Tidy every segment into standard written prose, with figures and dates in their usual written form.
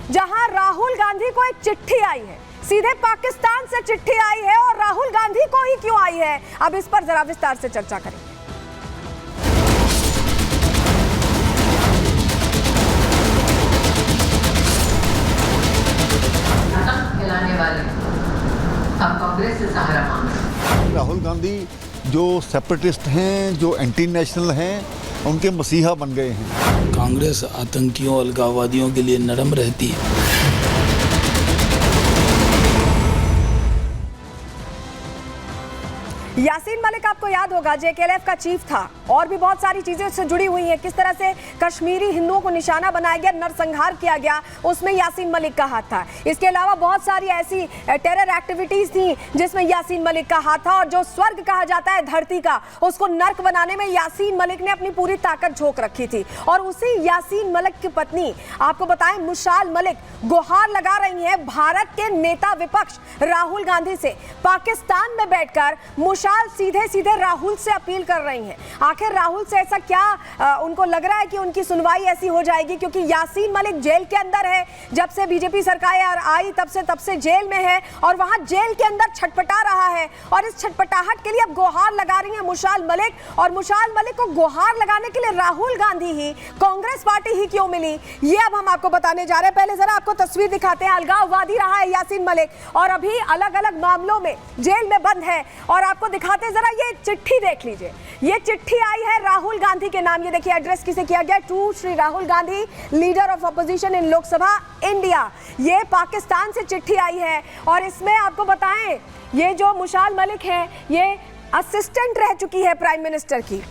जहां राहुल गांधी को एक चिट्ठी आई है, सीधे पाकिस्तान से चिट्ठी आई है और राहुल गांधी को ही क्यों आई है, अब इस पर जरा विस्तार से चर्चा करेंगे। अब कांग्रेस से सहारा मांग रहे हैं। राहुल गांधी जो सेपरेटिस्ट हैं, जो एंटी नेशनल हैं, उनके मसीहा बन गए हैं। कांग्रेस आतंकियों, अलगाववादियों के लिए नरम रहती है। यासीन मलिक आपको याद होगा जेकेएलएफ का चीफ था और भी बहुत सारी चीजें उससे जुड़ी हुई हैं। किस तरह से कश्मीरी हिंदुओं को निशाना बनाया गया, नरसंहार किया गया, उसमें यासीन मलिक का हाथ था। इसके अलावा बहुत सारी ऐसी टेरर एक्टिविटीज थी जिसमें यासीन मलिक का हाथ था और जो स्वर्ग कहा जाता है धरती का, उसको नर्क बनाने में यासीन मलिक ने अपनी पूरी ताकत झोंक रखी थी। और उसी यासीन मलिक की पत्नी आपको बताएं मुशाल मलिक गुहार लगा रही है भारत के नेता विपक्ष राहुल गांधी से। पाकिस्तान में बैठकर सीधे सीधे राहुल से अपील कर रही हैं। आखिर राहुल से ऐसा क्या उनको लग रहा है कि उनकी सुनवाई ऐसी हो जाएगी, क्योंकि यासीन मलिक जेल के अंदर है। जब से बीजेपी सरकार आई तब से जेल में है और वहां जेल के अंदर छटपटा रहा है और इस छटपटाहट के लिए अब गुहार लगा रही है मुशाल मलिक। और मुशाल मलिक को गुहार लगाने के लिए राहुल गांधी ही, कांग्रेस पार्टी ही क्यों मिली, ये अब हम आपको बताने जा रहे हैं। पहले जरा आपको तस्वीर दिखाते हैं। अलगाववादी रहा है यासीन मलिक और अभी अलग अलग मामलों में जेल में बंद है। और आपको दिखाते जरा ये चिट्ठी देख लीजिए। ये चिट्ठी आई है राहुल गांधी के नाम। ये देखिए एड्रेस किसे किया गया, to Shri Rahul Gandhi, leader of opposition in Lok Sabha India. ये पाकिस्तान से चिट्ठी आई है और इसमें आपको बताएं ये जो मुशाल मलिक है ये असिस्टेंट रह चुकी है प्राइम मिनिस्टर की।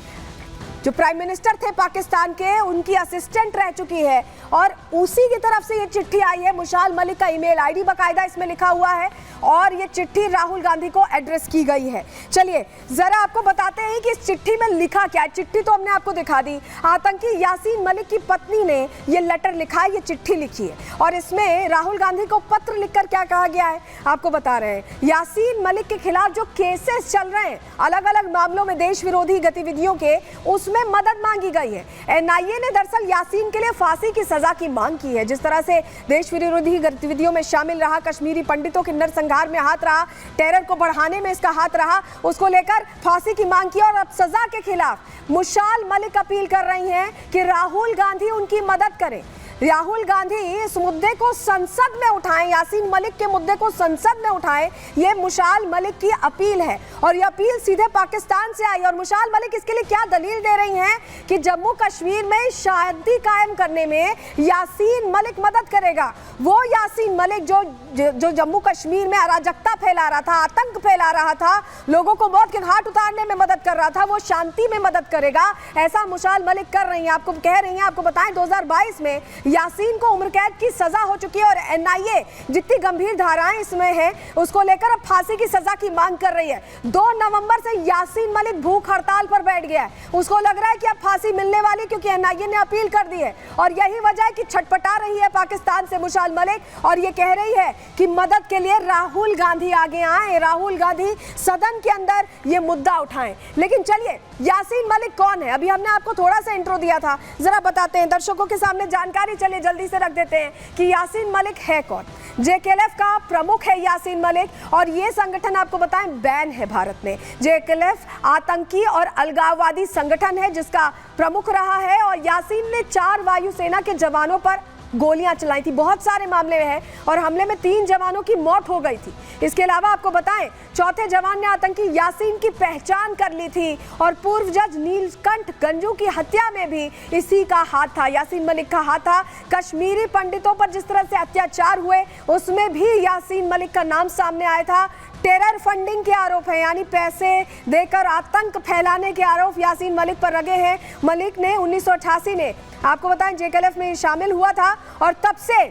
जो प्राइम मिनिस्टर थे पाकिस्तान के, उनकी असिस्टेंट रह चुकी है और उसी की तरफ से ये चिट्ठी आई है। मुशाल मलिक का ईमेल आईडी बाकायदा इसमें लिखा हुआ है और ये चिट्ठी राहुल गांधी को एड्रेस की गई है। चलिए जरा आपको बताते हैं कि इस चिट्ठी में लिखा क्या है। चिट्ठी तो हमने आपको दिखा दी। आतंकी यासीन मलिक की पत्नी ने ये लेटर लिखा है, ये चिट्ठी लिखी है और इसमें राहुल गांधी को पत्र लिखकर क्या कहा गया है आपको बता रहे हैं। यासीन मलिक के खिलाफ जो केसेस चल रहे हैं अलग अलग मामलों में देश विरोधी गतिविधियों के, उसमें मदद मांगी गई है। एनआईए ने दरअसल यासीन के लिए फांसी की सजा की मांग की है। जिस तरह से देश विरोधी गतिविधियों में शामिल रहा, कश्मीरी पंडितों के नरसंहार में हाथ रहा, टेरर को बढ़ाने में इसका हाथ रहा, उसको लेकर फांसी की मांग की और अब सजा के खिलाफ मुशाल मलिक अपील कर रही हैं कि राहुल गांधी उनकी मदद करें। राहुल गांधी इस मुद्दे को संसद में उठाएं, यासीन मलिक के मुद्दे को संसद में उठाएं, ये मुशाल मलिक की अपील है। और ये अपील सीधे पाकिस्तान से आई और मुशाल मलिक इसके लिए क्या दलील दे रही हैं कि जम्मू कश्मीर में शांति कायम करने में यासीन मलिक मदद करेगा। वो यासीन मलिक जो जम्मू कश्मीर में अराजकता फैला रहा था, आतंक फैला रहा था, लोगों को मौत के घाट उतारने में मदद कर रहा था, वो शांति में मदद करेगा, ऐसा मुशाल मलिक कर रही हैं। आपको कह रही हैं, आपको बताएं 2022 में यासीन को उम्र कैद की सजा हो चुकी है और एनआईए जितनी गंभीर धाराएं इसमें हैं उसको लेकर अब फांसी की सजा की मांग कर रही है। 2 नवंबर से यासीन मलिक भूख हड़ताल पर बैठ गया है। उसको लग रहा है कि अब फांसी मिलने वाली, क्योंकि एनआईए ने अपील कर दी है और यही वजह है कि छटपटा रही है पाकिस्तान से मुशाल मलिक और ये कह रही है कि मदद के लिए राहुल गांधी आगे आए, राहुल गांधी सदन के अंदर ये मुद्दा उठाएं। लेकिन चलिए यासीन मलिक कौन है, अभी हमने आपको थोड़ा सा इंट्रो दिया था, जरा बताते हैं दर्शकों के सामने जानकारी। चलिए जल्दी से रख देते हैं कि यासीन मलिक है कौन। जेकेएलएफ का प्रमुख है यासीन मलिक और ये संगठन आपको बताएं बैन है भारत में। जेकेएलएफ आतंकी और अलगाववादी संगठन है जिसका प्रमुख रहा है और यासीन ने 4 वायुसेना के जवानों पर गोलियां चलाई थी। बहुत सारे मामले हैं और हमले में 3 जवानों की मौत हो गई थी। इसके अलावा आपको बताएं चौथे जवान ने आतंकी यासीन की पहचान कर ली थी और पूर्व जज नीलकंठ गंजू की हत्या में भी इसी का हाथ था, यासीन मलिक का हाथ था। कश्मीरी पंडितों पर जिस तरह से अत्याचार हुए उसमें भी यासीन मलिक का नाम सामने आया था। टेरर फंडिंग के आरोप है, यानी पैसे देकर आतंक फैलाने के आरोप यासीन मलिक पर लगे हैं। मलिक ने 1988 में आपको बताएं जेकेएलएफ में शामिल हुआ था और तब से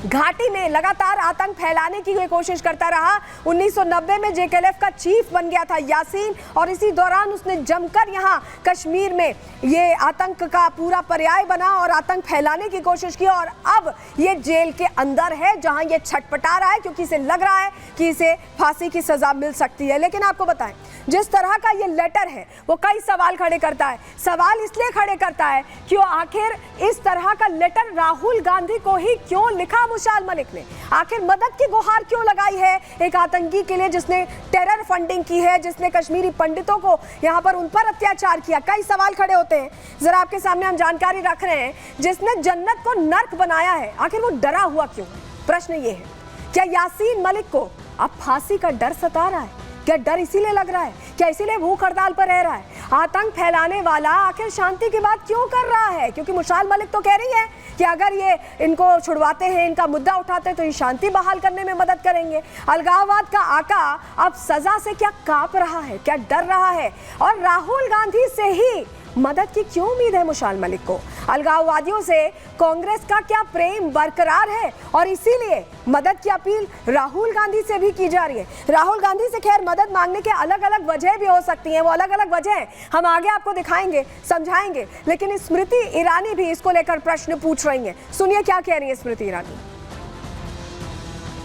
घाटी में लगातार आतंक फैलाने की कोशिश करता रहा। 1990 में जेकेएलएफ का चीफ बन गया था यासीन, और इसी दौरान उसने जमकर यहां कश्मीर में ये आतंक का पूरा पर्याय बना और आतंक फैलाने की कोशिश की। और अब ये जेल के अंदर है जहां ये छटपटा रहा है क्योंकि इसे लग रहा है कि इसे फांसी की सजा मिल सकती है। लेकिन आपको बताएं, जिस तरह का ये लेटर है वो कई सवाल खड़े करता है। सवाल इसलिए खड़े करता है कि आखिर इस तरह का लेटर राहुल गांधी को ही क्यों लिखा मुशाल मलिक ने? आखिर मदद की गुहार क्यों लगाई है एक आतंकी के लिए जिसने टेरर फंडिंग की है, जिसने कश्मीरी पंडितों को यहां पर उन पर अत्याचार किया? कई सवाल खड़े होते हैं। जरा आपके सामने हम जानकारी रख रहे हैं। जिसने जन्नत को नर्क बनाया है, आखिर वो डरा हुआ क्यों? प्रश्न ये है, क्या यासीन मलिक को अब फांसी का डर सता रहा है? क्या डर इसीलिए लग रहा है? क्या इसीलिए भूख हड़ताल पर रह रहा है? आतंक फैलाने वाला आखिर शांति की बात क्यों कर रहा है? क्योंकि मुशाल मलिक तो कह रही है कि अगर ये इनको छुड़वाते हैं, इनका मुद्दा उठाते हैं तो ये शांति बहाल करने में मदद करेंगे। अलगाववाद का आका अब सजा से क्या कांप रहा है, क्या डर रहा है? और राहुल गांधी से ही मदद की क्यों उम्मीद है मुशाल मलिक को? अलगाववादियों से कांग्रेस का क्या प्रेम बरकरार है और इसीलिए मदद की अपील राहुल गांधी से भी की जा रही है? राहुल गांधी से खैर मदद मांगने के अलग अलग वजह भी हो सकती हैं, वो अलग अलग वजह हम आगे आपको दिखाएंगे, समझाएंगे। लेकिन स्मृति ईरानी भी इसको लेकर प्रश्न पूछ रही हैं। सुनिए क्या कह रही है स्मृति ईरानी।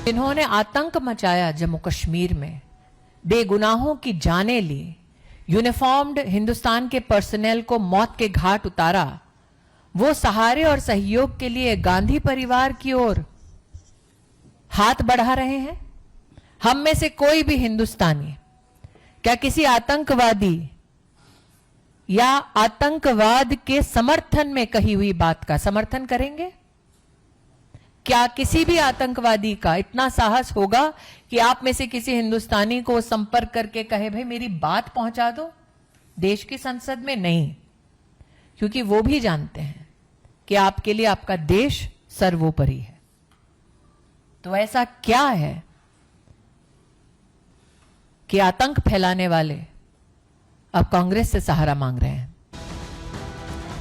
जिन्होंने आतंक मचाया जम्मू कश्मीर में, बेगुनाहों की जानें ली, यूनिफॉर्म्ड हिंदुस्तान के पर्सनेल को मौत के घाट उतारा, वो सहारे और सहयोग के लिए गांधी परिवार की ओर हाथ बढ़ा रहे हैं। हम में से कोई भी हिंदुस्तानी क्या किसी आतंकवादी या आतंकवाद के समर्थन में कही हुई बात का समर्थन करेंगे? क्या किसी भी आतंकवादी का इतना साहस होगा कि आप में से किसी हिंदुस्तानी को संपर्क करके कहे भाई मेरी बात पहुंचा दो देश की संसद में? नहीं, क्योंकि वो भी जानते हैं कि आपके लिए आपका देश सर्वोपरि है। तो ऐसा क्या है कि आतंक फैलाने वाले अब कांग्रेस से सहारा मांग रहे हैं?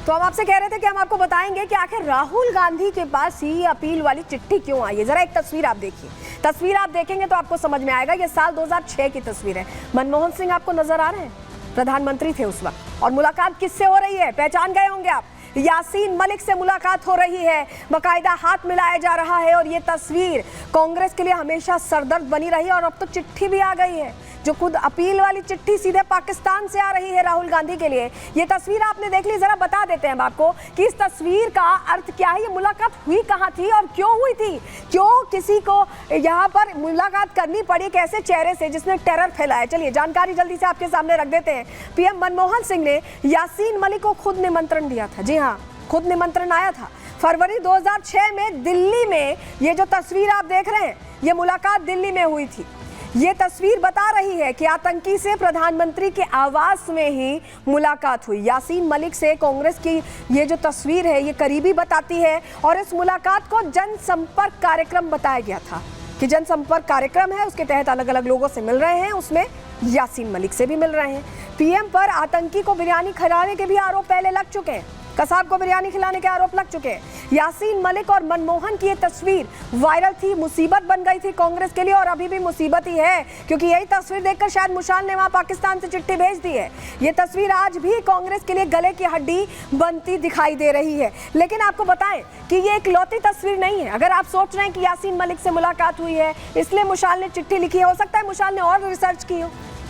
तो हम आपसे कह रहे थे कि हम आपको बताएंगे कि आखिर राहुल गांधी के पास ही अपील वाली चिट्ठी क्यों आई है। जरा एक तस्वीर आप देखिए। तस्वीर आप देखेंगे तो आपको समझ में आएगा। ये साल 2006 की तस्वीर है। मनमोहन सिंह आपको नजर आ रहे हैं, प्रधानमंत्री थे उस वक्त। और मुलाकात किससे हो रही है? पहचान गए होंगे आप। यासीन मलिक से मुलाकात हो रही है, बाकायदा हाथ मिलाया जा रहा है। और ये तस्वीर कांग्रेस के लिए हमेशा सरदर्द बनी रही और अब तो चिट्ठी भी आ गई है, जो खुद अपील वाली चिट्ठी सीधे पाकिस्तान से आ रही है राहुल गांधी के लिए। ये तस्वीर आपने देख ली। जरा बता देते हैं हम आपको कि इस तस्वीर का अर्थ क्या है। ये मुलाकात हुई कहाँ थी और क्यों हुई थी? क्यों किसी को यहाँ पर मुलाकात करनी पड़ी एक ऐसे चेहरे से जिसने टेरर फैलाया? चलिए जानकारी जल्दी से आपके सामने रख देते हैं। पीएम मनमोहन सिंह ने यासीन मलिक को खुद निमंत्रण दिया था। जी हाँ, खुद निमंत्रण आया था। फरवरी 2006 में दिल्ली में ये जो तस्वीर आप देख रहे हैं, ये मुलाकात दिल्ली में हुई थी। ये तस्वीर बता रही है कि आतंकी से प्रधानमंत्री के आवास में ही मुलाकात हुई। यासीन मलिक से कांग्रेस की ये जो तस्वीर है ये करीबी बताती है। और इस मुलाकात को जनसंपर्क कार्यक्रम बताया गया था कि जनसंपर्क कार्यक्रम है, उसके तहत अलग अलग लोगों से मिल रहे हैं, उसमें यासीन मलिक से भी मिल रहे हैं। पीएम पर आतंकी को बिरयानी खिलाने के भी आरोप पहले लग चुके हैं, कसाब को बिरयानी खिलाने के आरोप लग चुके हैं। यासीन मलिक और मनमोहन की ये तस्वीर वायरल थी, मुसीबत बन गई थी कांग्रेस के लिए और अभी भी मुसीबत ही है, क्योंकि यही तस्वीर देखकर शायद मुशाल ने वहां पाकिस्तान से चिट्ठी भेज दी है। ये तस्वीर आज भी कांग्रेस के लिए गले की हड्डी बनती दिखाई दे रही है। लेकिन आपको बताएं कि ये इकलौती तस्वीर नहीं है। अगर आप सोच रहे हैं कि यासीन मलिक से मुलाकात हुई है इसलिए मुशाल ने चिट्ठी लिखी है, हो सकता है मुशाल ने और रिसर्च की हो,